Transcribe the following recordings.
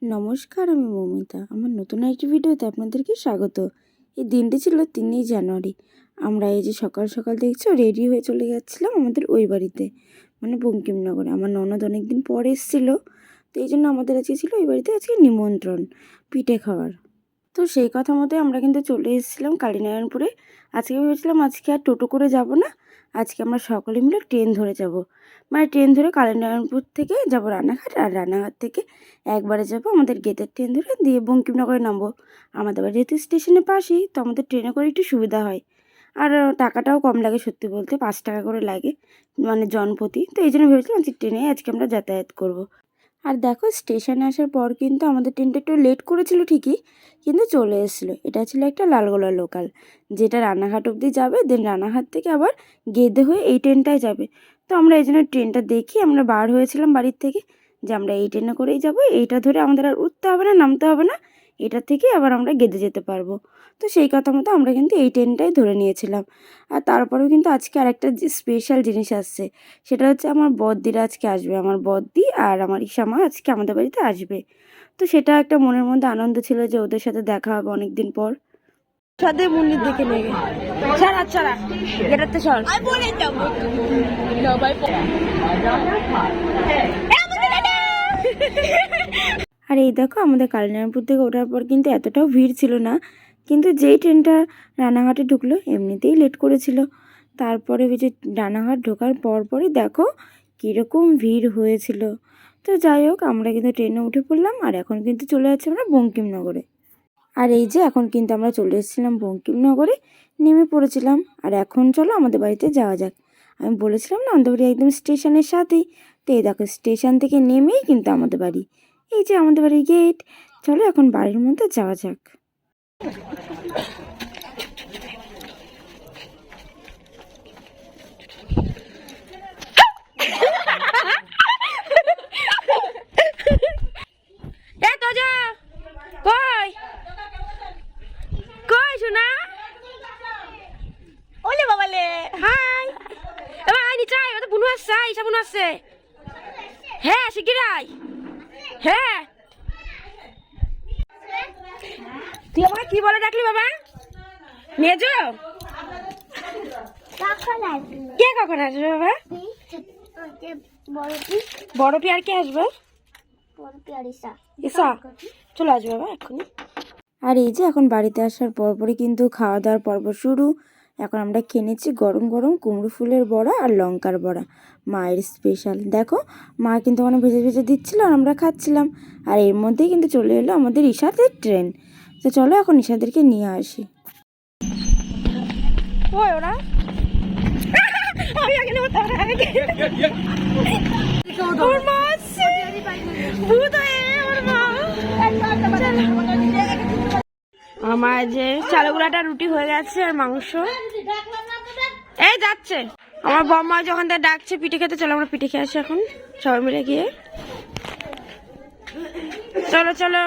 নমস্কার, আমি মৌমিতা। আমার নতুন একটি ভিডিওতে আপনাদেরকে স্বাগত। এই দিনটি ছিল 3ই জানুয়ারি। আমরা এই যে সকাল সকাল দেখছো রেডি হয়ে চলে যাচ্ছিলাম আমাদের ওই বাড়িতে, মানে বঙ্কিমনগরে। আমার ননদ অনেকদিন পর এসেছিলো, তো এই জন্য আমাদের আজকে ছিল ওই বাড়িতে আজকে নিমন্ত্রণ পিঠে খাওয়ার। তো সেই কথা মতোই আমরা কিন্তু চলে এসেছিলাম কালীনারায়ণপুরে। আজকে ভেবেছিলাম আজকে আর টোটো করে যাব না, আজকে আমরা সকলে মিলে ট্রেন ধরে যাব। মানে ট্রেন ধরে কালীনারায়ণপুর থেকে যাব রানাঘাট, আর রানাঘাট থেকে একবারে যাব আমাদের গেটের ট্রেন ধরে দিয়ে বঙ্কিমনগরে নামবো। আমাদের বাড়ি যেহেতু স্টেশনের পাশেই, তো আমাদের ট্রেনে করে একটু সুবিধা হয়। আর টাকাটাও কম লাগে, সত্যি বলতে 5 টাকা করে লাগে মানে জনপ্রতি। তো এই জন্য ভেবেছিলাম আজকে ট্রেনে আজকে আমরা যাতায়াত করব। আর দেখো স্টেশনে আসার পর কিন্তু আমাদের ট্রেনটা একটু লেট করেছিল ঠিকই, কিন্তু চলে এসেছিলো। এটা ছিল একটা লালগোলা লোকাল, যেটা রানাঘাট অবধি যাবে, দেন রানাঘাট থেকে আবার গেদে হয়ে এই ট্রেনটায় যাবে। তো আমরা এই জন্য ট্রেনটা দেখি আমরা বার হয়েছিলাম বাড়ির থেকে, যে আমরা এই ট্রেনে করেই যাব, এইটা ধরে আমাদের আর উঠতে হবে না, নামতে হবে না, এটা থেকে আবার আমরা গেদে যেতে পারবো। তো সেই কথা মতো আমরা কিন্তু এই ট্রেনটাই ধরে নিয়েছিলাম। আর তারপরেও কিন্তু আজকে আরেকটা স্পেশাল জিনিস আসছে, সেটা হচ্ছে আমার বড়দিরা আজকে আসবে। আমার বড়দি আর আমার ইশামা আজকে আমাদের বাড়িতে আসবে। তো সেটা একটা মনের মধ্যে আনন্দ ছিল যে ওদের সাথে দেখা হবে অনেকদিন পর। সাথে মুন্নির দেখে নেবে ছাড়া ছাড়া এটাতে সর। আর এই দেখো আমাদের কালীনারায়ণপুর থেকে ওঠার পর কিন্তু এতটাও ভিড় ছিল না, কিন্তু যেই ট্রেনটা রানাঘাটে ঢুকলো এমনিতেই লেট করেছিল। তারপরে ওই যে রানাঘাট ঢোকার পরই দেখো কীরকম ভিড় হয়েছিল। তো যাই হোক আমরা কিন্তু ট্রেনে উঠে পড়লাম, আর এখন কিন্তু চলে যাচ্ছি আমরা বঙ্কিমনগরে। আর এই যে এখন কিন্তু আমরা চলে এসেছিলাম বঙ্কিমনগরে, নেমে পড়েছিলাম। আর এখন চলো আমাদের বাড়িতে যাওয়া যাক। আমি বলেছিলাম না আমাদের বাড়ি একদম স্টেশনের সাথেই, তো এই দেখো স্টেশন থেকে নেমেই কিন্তু আমাদের বাড়ি, এই যে আমাদের বাড়ির গেট। চলো এখন বাড়ির মধ্যে যাওয়া যাক। হ্যাঁ শিগগিরাই, হ্যাঁ তুই আমাকে কি বলে ডাকলি বাবা? মেজো কে কখন আসবে বাবা? বড় পি আর কে আসবে? ঈশা চলে আসবে বাবা এক্ষুনি। আর এই যে এখন বাড়িতে আসার পরপরই কিন্তু খাওয়া দাওয়ার পর্ব শুরু। এখন আমরা খেয়ে নিচ্ছি গরম গরম কুমড়ো ফুলের বড়া আর লঙ্কার বড়া, মায়ের স্পেশাল। দেখো মা কিন্তু মানে ভেজে ভেজে দিচ্ছিল আর আমরা খাচ্ছিলাম। আর এর মধ্যেই কিন্তু চলে এলো আমাদের ঈশাদের ট্রেন। তো চলো এখন ঈশাদেরকে নিয়ে আসি। ওই ওরা আমার যে চালগুলাটা রুটি হয়ে গেছে আর মাংস এই যাচ্ছে। আমার বম্মা যখন তার ডাকছে পিঠে খেতে, চলো আমরা পিঠে খেয়ে আসি এখন সবাই মিলে গিয়ে। চলো চলো।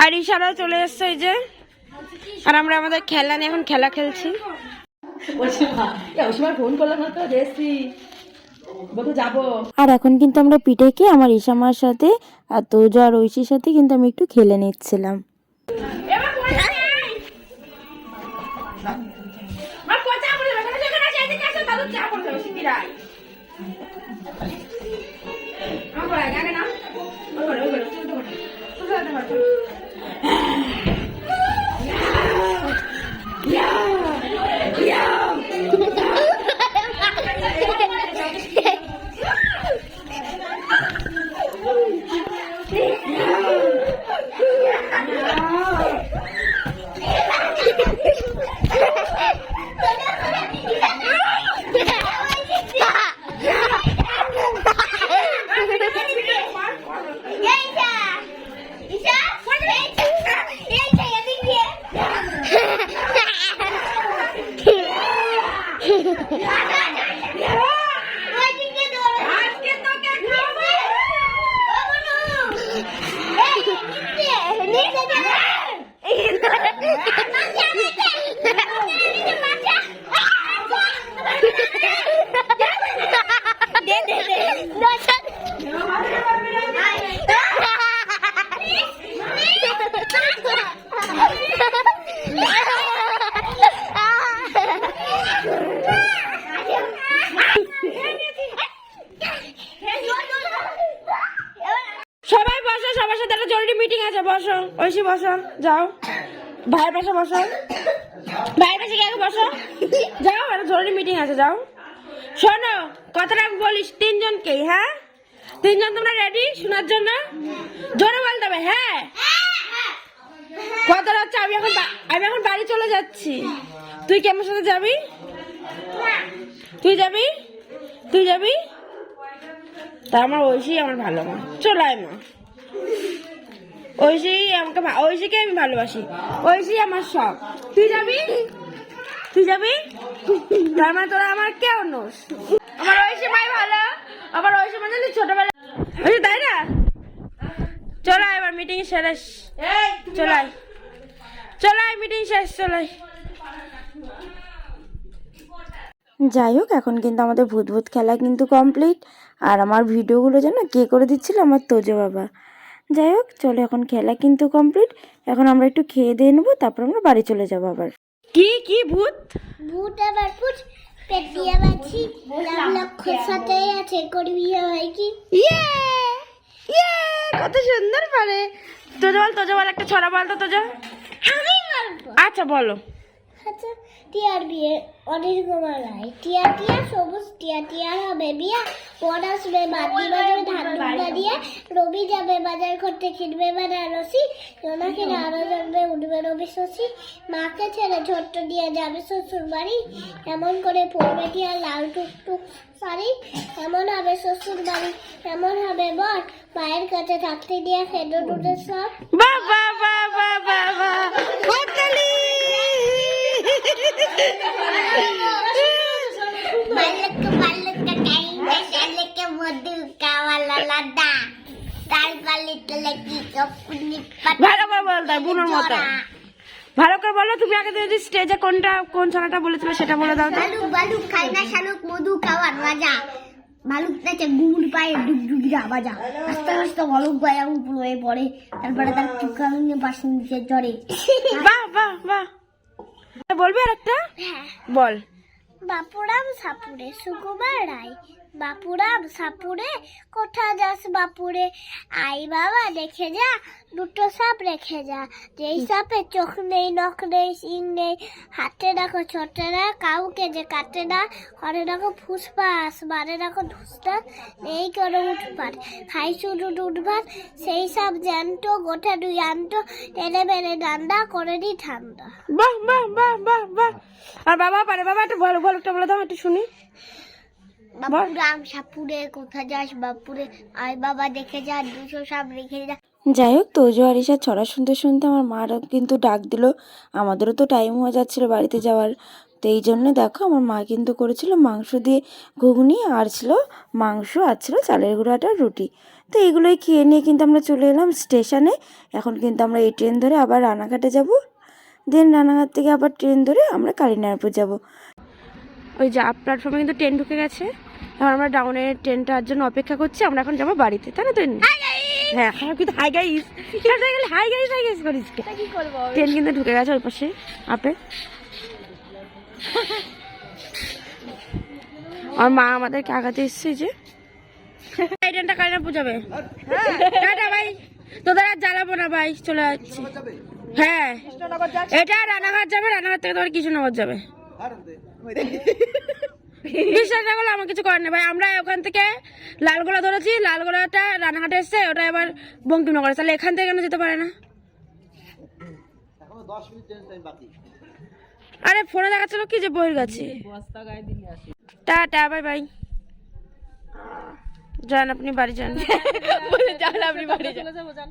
আর ইশারাও চলে এসছে এই যে, আর আমরা আমাদের খেলা নিয়ে এখন খেলা খেলছি। আর এখন কিন্তু আমরা পিঠে খেয়ে আমার ইশামার সাথে আর তোজো আর ঐশীর সাথে কিন্তু আমি একটু খেলে নিচ্ছিলাম। সবাই বসো, সবার সাথে একটা জরুরি মিটিং আছে, বসো। ঐশী বসো, যাও ভাইয়ের পাশে বসো, ভাইয়ের পাশে গিয়ে বসো, যাও, একটা জরুরি মিটিং আছে, যাও। শোনো কথাটা আমি বলিস তিনজনকেই, হ্যাঁ? তিনজন তোমরা রেডি শোনার জন্য? জোরে বলতে হবে, হ্যাঁ? কথাটা হচ্ছে আমি এখন বাড়ি চলে যাচ্ছি। তুই কি আমার সাথে যাবি? তুই যাবি? তুই যাবি? তা আমার ঐশী আমার ভালো মা, চলে আয় মা। ঐশী আমাকে, ঐশীকে আমি ভালোবাসি, ঐশী আমার সব। তুই যাবি? তুই যাবি? তার মানে তোরা আমার কেউ নোস। আমার ঐশী ভাই ভালো, আমার ঐশী মানে ছোটবেলা, তাই না? চলো এবার মিটিং শেষ, চলাই চলাই মিটিং শেষ, চলাই। যাই হোক, এখন কিন্তু আমাদের ভূত ভূত খেলা কিন্তু কমপ্লিট। আর আমার ভিডিওগুলো যেন কে করে দিচ্ছিল, আমার তোজো বাবা। যাই হোক চলো, এখন খেলা কিন্তু কমপ্লিট। এখন আমরা একটু খেয়ে দিয়ে নেবো, তারপর আমরা বাড়ি চলে যাবো আবার। কি ভূত? ভূত আবার ভূত পেটিয়া বাছি লক্ষ্য সাথে আছে করবি হয় কি? ইয়ে ইয়ে, কত সুন্দর পারে। তোজো বল একটা ছড়া বল তো তোজো। আমি বলবো। আচ্ছা বলো। আচ্ছা, টিয়ার বিয়ে অনেক গোমালাই, টিয়া টিয়া সবুজ টিয়া টিয়া হবে বিয়া, পর আসবে বাদি বাজারে ধান দুধ দিয়ে, রবি যাবে বাজার করতে কিনবে বেনারসি, জোনাকে আরো যাবে উঠবে রবি শশী, মাকে ছেড়ে ছোট্ট দিয়ে যাবে শ্বশুর বাড়ি, এমন করে পড়বে টিয়া লাল টুকটুক শাড়ি, এমন হবে শ্বশুর বাড়ি, এমন হবে বর, মায়ের কাছে থাকতে দিয়ে খেতে টুটে সব। বাহ বাহ বাহ বাহ বাহ বাহ, হাততালি। ভালো করে বলতে বুনোর মতো, ভালো করে বলো। তুমি আগে যদি স্টেজে কোন ছড়াটা বলেছিলে সেটা বলে দাও। ভালুক ভালুক খায় না শালুক মধু খাওয়ার রাজা, ভালুক নাচে গুমুর পায়ে ডুব ডুব বাজা, আস্তে আস্তে ভালুক গায়ে উপরে পড়ে, তারপরে তার চুকাল নিয়ে পাশে নিচে চড়ে। বাহ বাহ বাহ, বলবি আর একটা? বল। বাপুরাম সাপুরে সুকুমার রায়, বাপুরাম সাপুরে কোথা যাস বাপুরে, আই বাবা দেখে যা দুটো সাপ রেখে যা, যেই সাপে চোখ নেই নখ নেই সিং নেই, হাতে রাখো ছোটে না কাউকে যে কাটে না, ঘরে রাখো ফুসফাস মানে রাখো ধুসটাস, নেই কোনো উঠপাট খাই শুধু উঠভাত, সেই সাপ জ্যান্ত গোটা দুই আন্ত, টেনে মেরে ডান্ডা করে দি ঠান্ডা। বাহ বাহ বাহ বাহ বাহ। আর বাবা পারে, বাবা একটু ভালো একটা বলে দাও, একটু শুনি। বাপুরাম সাপুরে কোথা যাস বাপুরে, আয় বাবা দেখে যা দুশো সাপ রেখে যা। যাই হোক, তোজো আর ঈশা ছড়া শুনতে শুনতে আমার মারা কিন্তু ডাক দিল। আমাদেরও তো টাইম হয়ে যাচ্ছিল বাড়িতে যাওয়ার, তো এই জন্য দেখো আমার মা কিন্তু করেছিল মাংস দিয়ে ঘুগনি, আর ছিল মাংস, আর ছিল চালের গুঁড়ো আটার রুটি। তো এগুলোই খেয়ে নিয়ে কিন্তু আমরা চলে এলাম স্টেশনে। এখন কিন্তু আমরা এই ট্রেন ধরে আবার রানাঘাটে যাব, দেন রানাঘাট থেকে আবার ট্রেন ধরে আমরা কালিনারপুর যাব। ওই যে আপ প্ল্যাটফর্মে কিন্তু ট্রেন ঢুকে গেছে, এখন আমরা ডাউনের ট্রেনটার জন্য অপেক্ষা করছি। আমরা এখন যাবো বাড়িতে, তাই না? হ্যাঁ কিন্তু হাই গাইস, হাই গাইস করিস, ট্রেন কিন্তু ঢুকে গেছে ওই পাশে আপে। আর মা আমাদেরকে আগাতে এসছে, যে এই ট্রেনটা কালিনারপুর যাবে। টাটা ভাই, তোদের আর জ্বালাবো না ভাই, চলে যাচ্ছি। হ্যাঁ এটা রানাঘাট যাবে, রানাঘাট থেকে তোমার কৃষ্ণনগর যাবে। বিশ্বাস না করলে আমার কিছু করার নেই ভাই। আমরা ওখান থেকে লালগোলা ধরেছি, লালগোলাটা রানাঘাটে এসছে, ওটা এবার বঙ্কিমনগর, তাহলে এখান থেকে কেন যেতে পারে না? আরে ফোনে দেখাচ্ছিল কি যে বইয়ের গেছে। টাটা বাই বাই, যান আপনি বাড়ি যান, আপনি বাড়ি যান।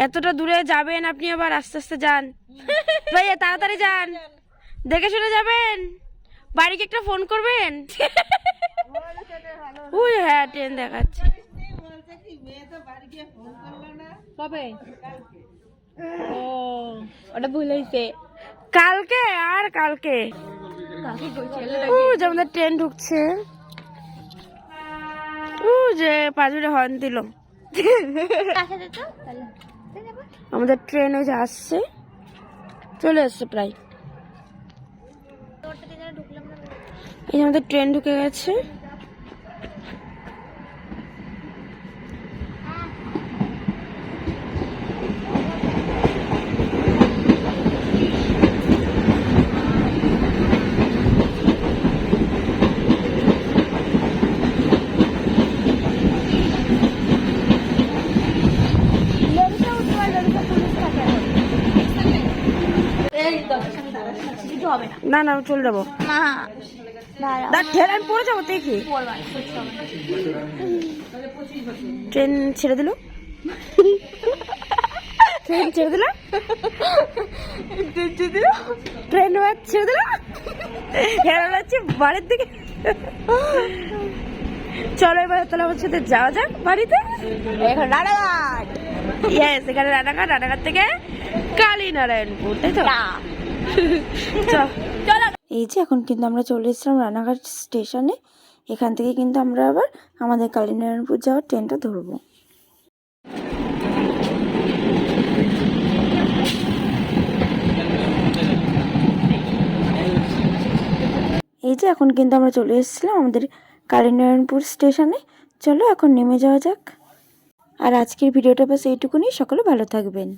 এতটা দূরে যাবেন আপনি, আবার আস্তে আস্তে যান ভাইয়া, তাড়াতাড়ি যান, দেখে শুনে যাবেন, বাড়িকে একটা ফোন করবেন। ওই হ্যাঁ ট্রেন দেখাচ্ছে কবে, ও ওটা ভুল হয়েছে, কালকে আর কালকে। ও যে আমাদের ট্রেন ঢুকছে, ও যে পাঁচুরে হর্ন দিল। আমাদের ট্রেন ওই যে আসছে, চলে আসছে প্রায়। এই যে আমাদের ট্রেন ঢুকে গেছে। হবে না না না চলে যাবো। না না ঠেল, আমি পড়ে যাবো দেখি। ট্রেন ছেড়ে দিল, ট্রেন ছেড়ে দিল, ট্রেন ছেড়ে দিল, হেরা যাচ্ছে বাড়ির দিকে। চলো এবার তাহলে আমার সাথে যাওয়া যাক বাড়িতে। এখন রানাঘাট। ইয়েস, এখানে রানাঘাট, রানাঘাট থেকে কালীনারায়ণপুর, তাই তো? চলো। এই যে এখন কিন্তু আমরা চলে এসেছিলাম রানাঘাট স্টেশনে। এখান থেকে কিন্তু আমরা আবার আমাদের কালীনারায়ণপুর যাওয়ার ট্রেনটা ধরবো। এই যে এখন কিন্তু আমরা চলে এসেছিলাম আমাদের কালীনারায়ণপুর স্টেশনে। চলো এখন নেমে যাওয়া যাক। আর আজকের ভিডিওটা বাস এইটুকুনি। সকলে ভালো থাকবেন।